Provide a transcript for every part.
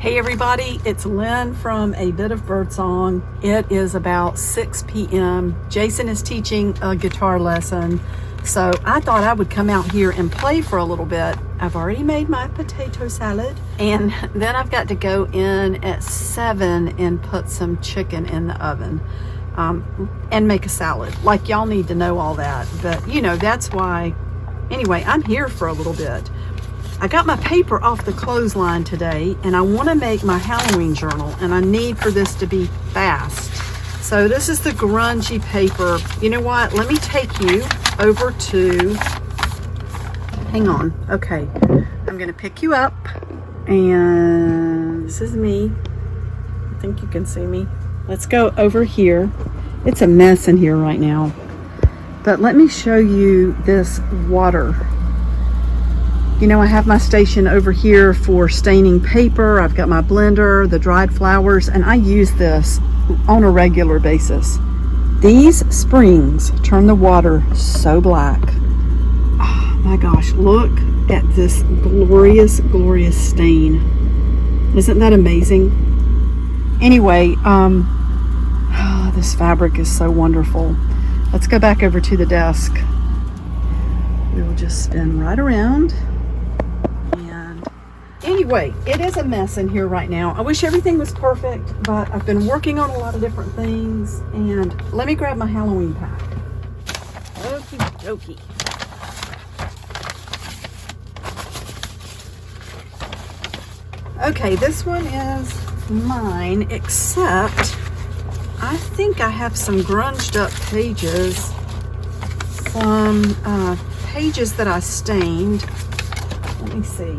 Hey everybody, it's Lynn from A Bit of Birdsong. It is about 6 p.m. Jason is teaching a guitar lesson, so I thought I would come out here and play for a little bit. I've already made my potato salad, and then I've got to go in at 7 and put some chicken in the oven and make a salad. Like, y'all need to know all that, but you know, that's why. Anyway, I'm here for a little bit. I got my paper off the clothesline today, and I want to make my Halloween journal, and I need for this to be fast. So this is the grungy paper. You know what? Let me take you over to, hang on. Okay, I'm going to pick you up, and this is me. I think you can see me. Let's go over here. It's a mess in here right now, but let me show you this water. You know, I have my station over here for staining paper. I've got my blender, the dried flowers, and I use this on a regular basis. These springs turn the water so black. Oh my gosh, look at this glorious, glorious stain. Isn't that amazing? Anyway, this fabric is so wonderful. Let's go back over to the desk. We will just spin right around. Anyway, it is a mess in here right now. I wish everything was perfect, but I've been working on a lot of different things. And let me grab my Halloween pack. Okie dokie. Okay, this one is mine, except I think I have some grunged up pages. Some pages that I stained. Let me see.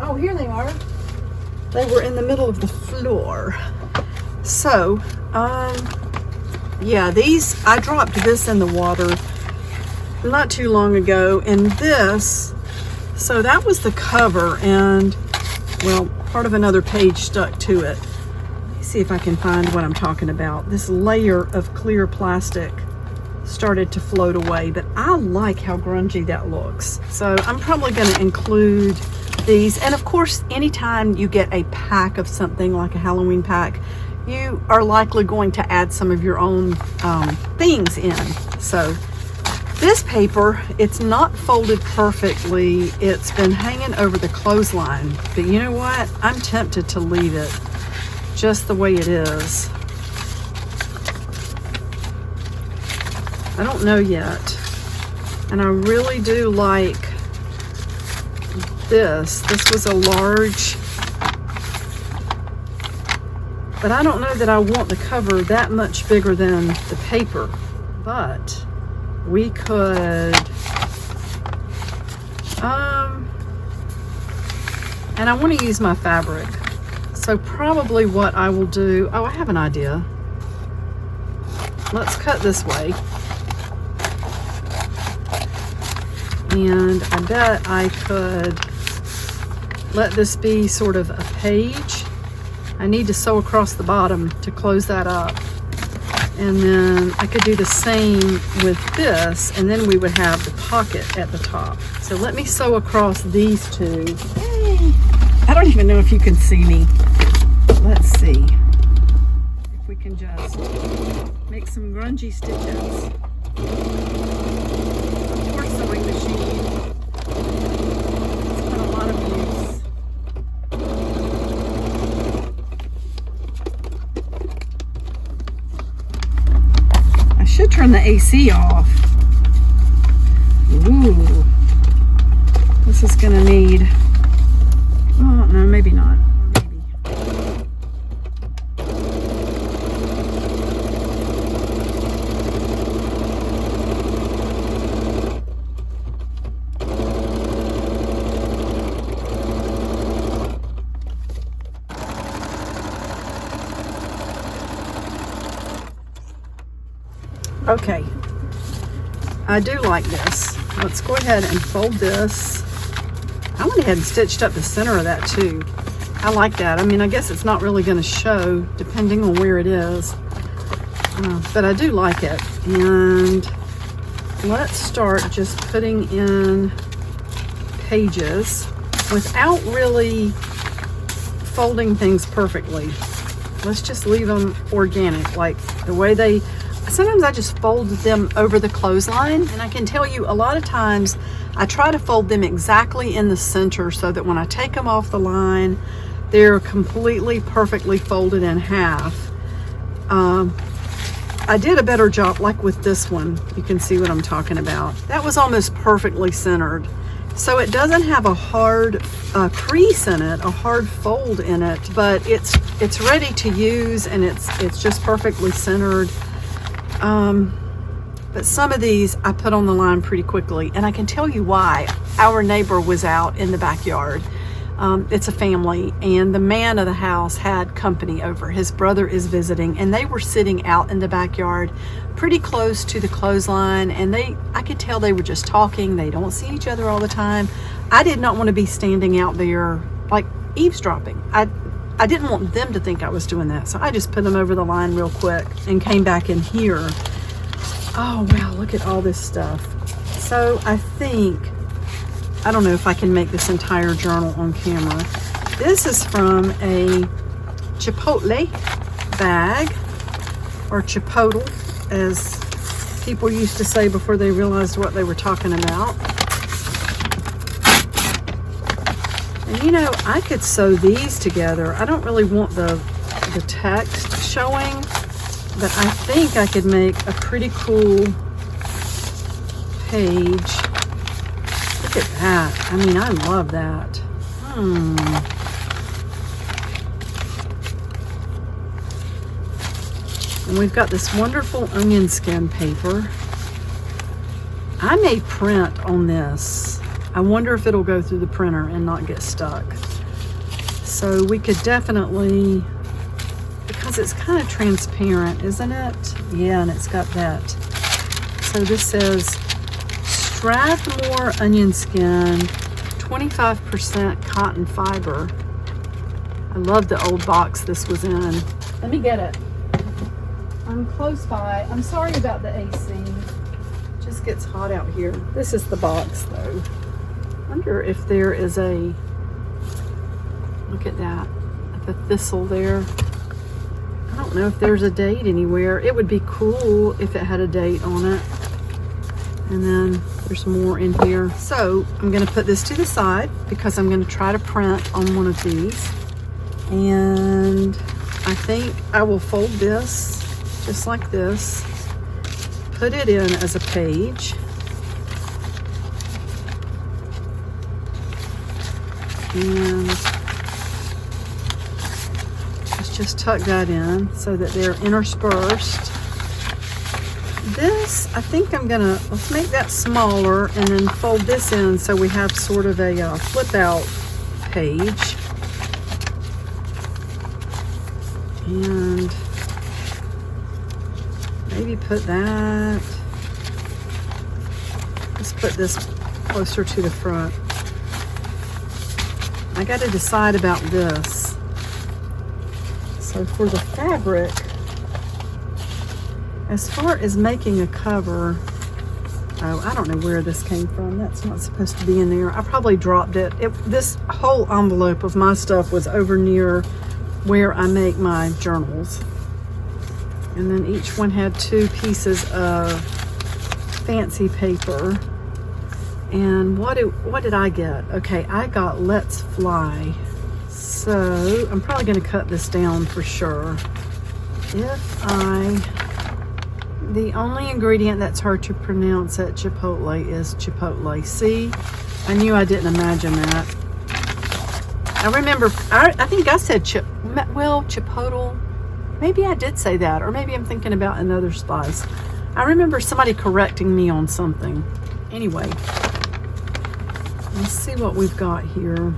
Oh, here they are. They were in the middle of the floor. So, yeah, these, I dropped this in the water not too long ago, and this, so that was the cover, and, well, part of another page stuck to it. Let me see if I can find what I'm talking about. This layer of clear plastic started to float away, but I like how grungy that looks. So I'm probably going to include these, and of course, anytime you get a pack of something like a Halloween pack, you are likely going to add some of your own things in. So this paper, it's not folded perfectly. It's been hanging over the clothesline, but you know what? I'm tempted to leave it just the way it is. I don't know yet, and I really do like this. This was a large, but I don't know that I want the cover that much bigger than the paper, but we could, and I want to use my fabric, so probably what I will do, oh, I have an idea. Let's cut this way. And I bet I could let this be sort of a page. I need to sew across the bottom to close that up. And then I could do the same with this, and then we would have the pocket at the top. So let me sew across these two. Yay. I don't even know if you can see me. Let's see if we can just make some grungy stitches. Sewing machine. It's got a lot of use. I should turn the AC off. Ooh. This is gonna need, oh no, maybe not. Maybe. Okay, I do like this. Let's go ahead and fold this. I went ahead and stitched up the center of that too. I like that. I mean, I guess it's not really going to show depending on where it is, but I do like it. And let's start just putting in pages without really folding things perfectly. Let's just leave them organic, like the way they, sometimes I just fold them over the clothesline, and I can tell you a lot of times I try to fold them exactly in the center so that when I take them off the line, they're completely perfectly folded in half. I did a better job, like with this one. You can see what I'm talking about. That was almost perfectly centered. So it doesn't have a hard crease in it, a hard fold in it, but it's ready to use, and it's just perfectly centered. But some of these I put on the line pretty quickly, and I can tell you why. Our neighbor was out in the backyard. It's a family, and the man of the house had company over. His brother is visiting, and they were sitting out in the backyard pretty close to the clothesline, and I could tell they were just talking. They don't see each other all the time. I did not want to be standing out there like eavesdropping. I didn't want them to think I was doing that, so I just put them over the line real quick and came back in here. Oh wow, look at all this stuff. So I think, I don't know if I can make this entire journal on camera. This is from a Chipotle bag, or Chipotle, as people used to say before they realized what they were talking about. And you know, I could sew these together. I don't really want the text showing, but I think I could make a pretty cool page. Look at that. I mean, I love that. And we've got this wonderful onion skin paper. I may print on this. I wonder if it'll go through the printer and not get stuck. So we could definitely, because it's kind of transparent, isn't it? Yeah, and it's got that. So this says Strathmore onion skin, 25% cotton fiber. I love the old box this was in. Let me get it. I'm close by. I'm sorry about the AC. It just gets hot out here. This is the box though. Wonder if there is a, look at that, the thistle there. I don't know if there's a date anywhere. It would be cool if it had a date on it. And then there's more in here. So I'm gonna put this to the side because I'm gonna try to print on one of these. And I think I will fold this just like this, put it in as a page, and let's just tuck that in so that they're interspersed. This, I think I'm gonna, let's make that smaller and then fold this in so we have sort of a flip out page. And maybe put that, let's put this closer to the front. I got to decide about this. So for the fabric, as far as making a cover, oh, I don't know where this came from. That's not supposed to be in there. I probably dropped it. This whole envelope of my stuff was over near where I make my journals. And then each one had 2 pieces of fancy paper. And what did I get? Okay, I got Let's Fly. So I'm probably gonna cut this down for sure. The only ingredient that's hard to pronounce at Chipotle is Chipotle. See, I knew I didn't imagine that. I remember, I think I said Chipotle. Maybe I did say that, or maybe I'm thinking about another spice. I remember somebody correcting me on something. Anyway, let's see what we've got here.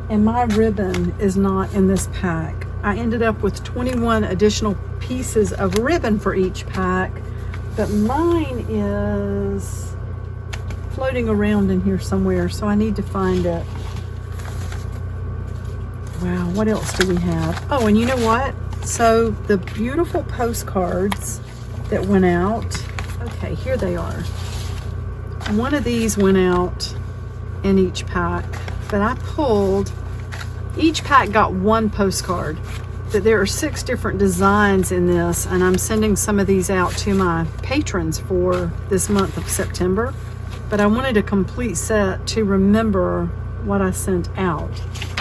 And my ribbon is not in this pack. I ended up with 21 additional pieces of ribbon for each pack, but mine is floating around in here somewhere, so I need to find it. Wow, what else do we have? Oh, and you know what? So the beautiful postcards that went out, okay, here they are. One of these went out in each pack, but I pulled Each pack got one postcard. That there are 6 different designs in this, and I'm sending some of these out to my patrons for this month of September. But I wanted a complete set to remember what I sent out.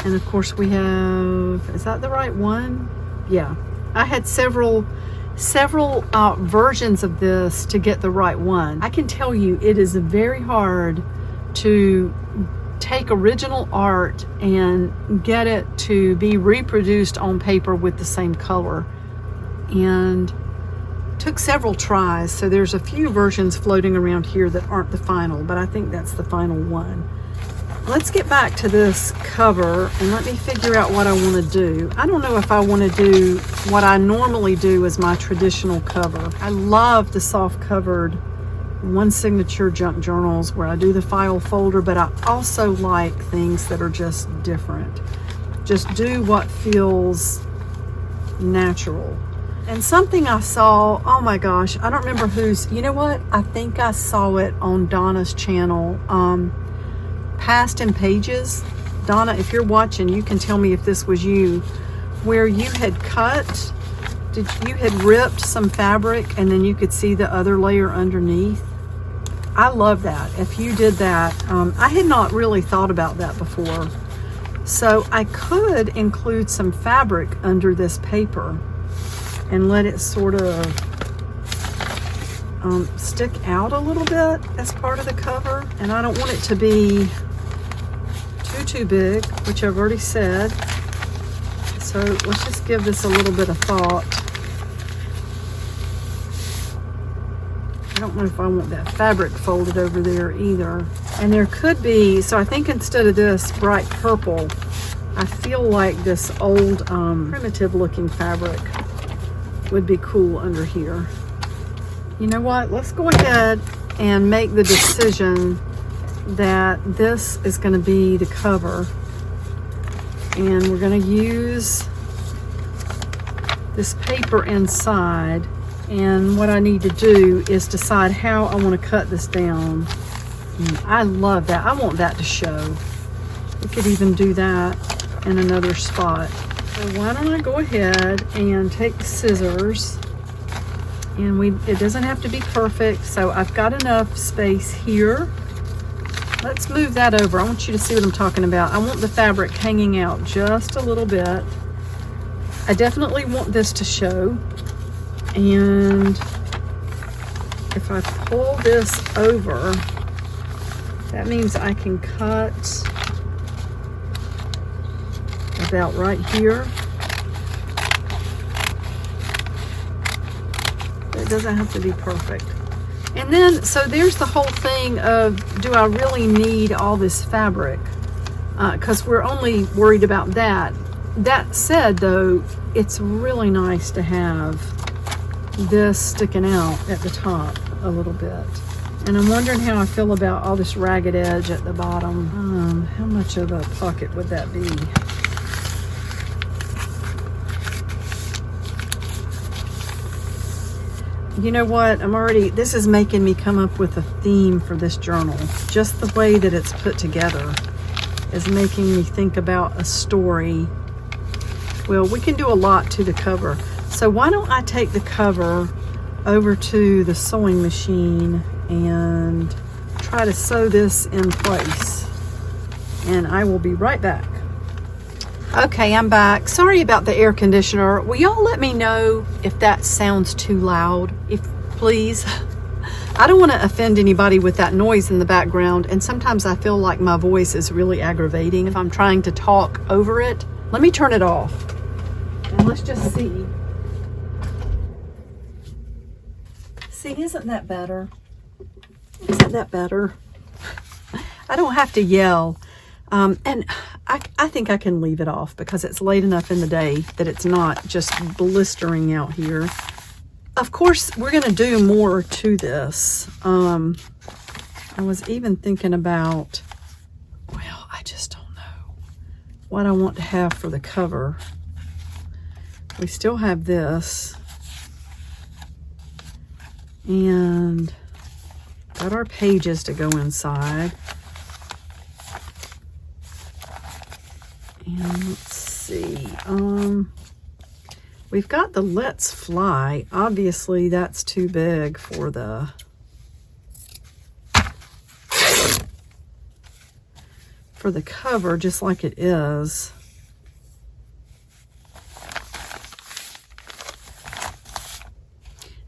And of course we have, is that the right one? Yeah, I had several versions of this to get the right one. I can tell you it is very hard to take original art and get it to be reproduced on paper with the same color, and took several tries. So there's a few versions floating around here that aren't the final, but I think that's the final one. Let's get back to this cover and let me figure out what I want to do. I don't know if I want to do what I normally do as my traditional cover. I love the soft covered one signature junk journals where I do the file folder, but I also like things that are just different. Just do what feels natural. And something I saw, oh my gosh, I don't remember whose, you know what? I think I saw it on Donna's channel, Donna and Pages. Donna, if you're watching, you can tell me if this was you, where you had you had ripped some fabric and then you could see the other layer underneath. I love that. If you did that, I had not really thought about that before. So I could include some fabric under this paper and let it sort of stick out a little bit as part of the cover. And I don't want it to be too big, which I've already said. So let's just give this a little bit of thought. I don't know if I want that fabric folded over there either. And there could be, so I think instead of this bright purple, I feel like this old primitive looking fabric would be cool under here. You know what? Let's go ahead and make the decision that this is going to be the cover. And we're going to use this paper inside. And what I need to do is decide how I want to cut this down. And I love that. I want that to show. We could even do that in another spot. So why don't I go ahead and take the scissors, and it doesn't have to be perfect, so I've got enough space here. Let's move that over. I want you to see what I'm talking about. I want the fabric hanging out just a little bit. I definitely want this to show. And if I pull this over, that means I can cut about right here. It doesn't have to be perfect. And then, so there's the whole thing of, do I really need all this fabric? Because we're only worried about that. That said, though, it's really nice to have this sticking out at the top a little bit. And I'm wondering how I feel about all this ragged edge at the bottom. How much of a pocket would that be? You know what? This is making me come up with a theme for this journal. Just the way that it's put together is making me think about a story. Well, we can do a lot to the cover. So why don't I take the cover over to the sewing machine and try to sew this in place. And I will be right back. Okay, I'm back. Sorry about the air conditioner. Will y'all let me know if that sounds too loud? Please. I don't want to offend anybody with that noise in the background, and sometimes I feel like my voice is really aggravating if I'm trying to talk over it. Let me turn it off. And let's just see. See, isn't that better? Isn't that better? I don't have to yell. And I think I can leave it off because it's late enough in the day that it's not just blistering out here. Of course, we're going to do more to this. I was even thinking about, well, I just don't know what I want to have for the cover. We still have this. And got our pages to go inside. And let's see, we've got the Let's Fly. Obviously that's too big for the cover, just like it is.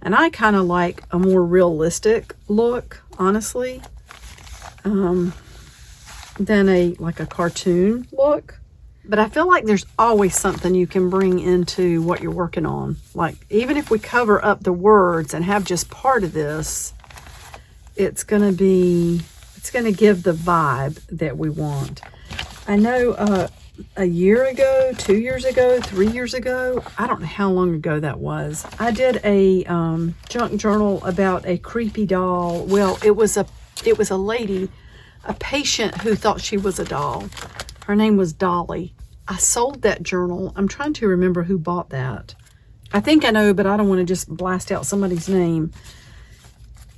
And I kind of like a more realistic look, honestly, than like a cartoon look. But I feel like there's always something you can bring into what you're working on. Like, even if we cover up the words and have just part of this, it's going to give the vibe that we want. I know a year ago, 2 years ago, 3 years ago, I don't know how long ago that was, I did a junk journal about a creepy doll. Well, it was a lady, a patient who thought she was a doll. Her name was Dolly. I sold that journal. I'm trying to remember who bought that. I think I know, but I don't want to just blast out somebody's name.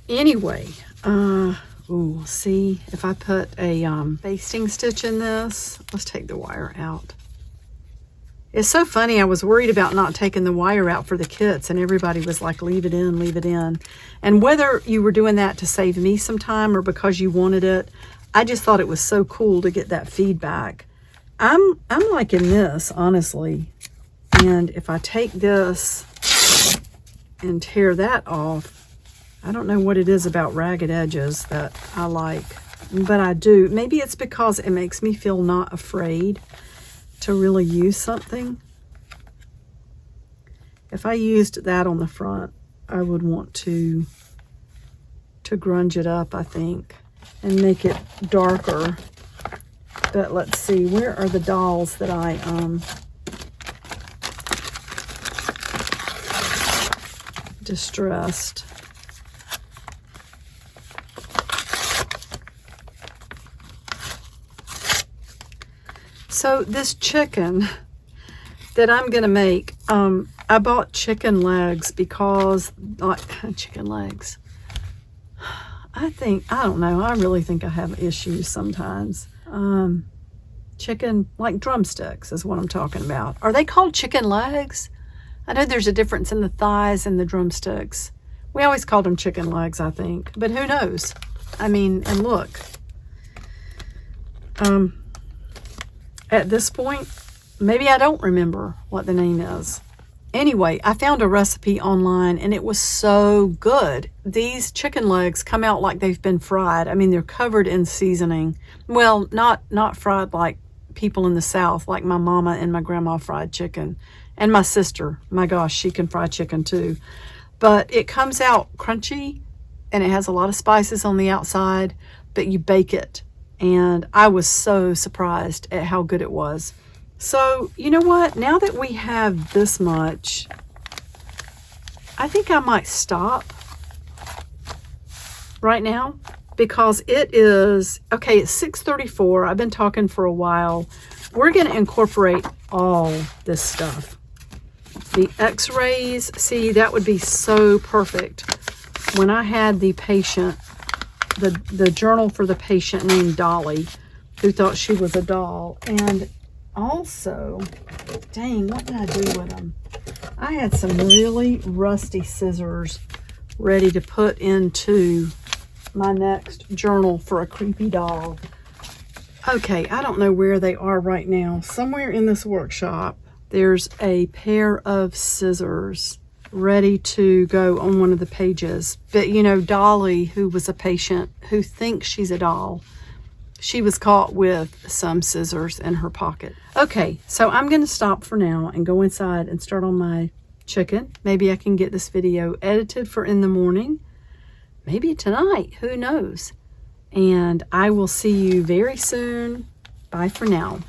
Anyway, ooh, see, if I put a basting stitch in this, let's take the wire out. It's so funny, I was worried about not taking the wire out for the kits, and everybody was like, leave it in, leave it in. And whether you were doing that to save me some time or because you wanted it, I just thought it was so cool to get that feedback. I'm liking this, honestly. And if I take this and tear that off, I don't know what it is about ragged edges that I like, but I do. Maybe it's because it makes me feel not afraid to really use something. If I used that on the front, I would want to grunge it up, I think, and make it darker. But let's see, where are the dolls that I distressed? So this chicken that I'm gonna make, I bought chicken legs because, chicken legs. I don't know, I really think I have issues sometimes. Chicken, like drumsticks is what I'm talking about. Are they called chicken legs? I know there's a difference in the thighs and the drumsticks. We always called them chicken legs, I think, but who knows? I mean, and look, at this point, maybe I don't remember what the name is. Anyway, I found a recipe online and it was so good. These chicken legs come out like they've been fried. I mean, they're covered in seasoning. Well, not fried like people in the South, like my mama and my grandma fried chicken. And my sister, my gosh, she can fry chicken too. But it comes out crunchy and it has a lot of spices on the outside, but you bake it. And I was so surprised at how good it was. So, you know what? Now that we have this much, I think I might stop right now because it is, okay, it's 6:34. I've been talking for a while. We're going to incorporate all this stuff. The x-rays, see, that would be so perfect. When I had the patient, the journal for the patient named Dolly, who thought she was a doll. And also, dang, what did I do with them? I had some really rusty scissors ready to put into my next journal for a creepy doll. Okay, I don't know where they are right now. Somewhere in this workshop, there's a pair of scissors ready to go on one of the pages. But you know, Dolly, who was a patient who thinks she's a doll, she was caught with some scissors in her pocket. Okay, so I'm going to stop for now and go inside and start on my chicken. Maybe I can get this video edited for in the morning. Maybe tonight, who knows? And I will see you very soon. Bye for now.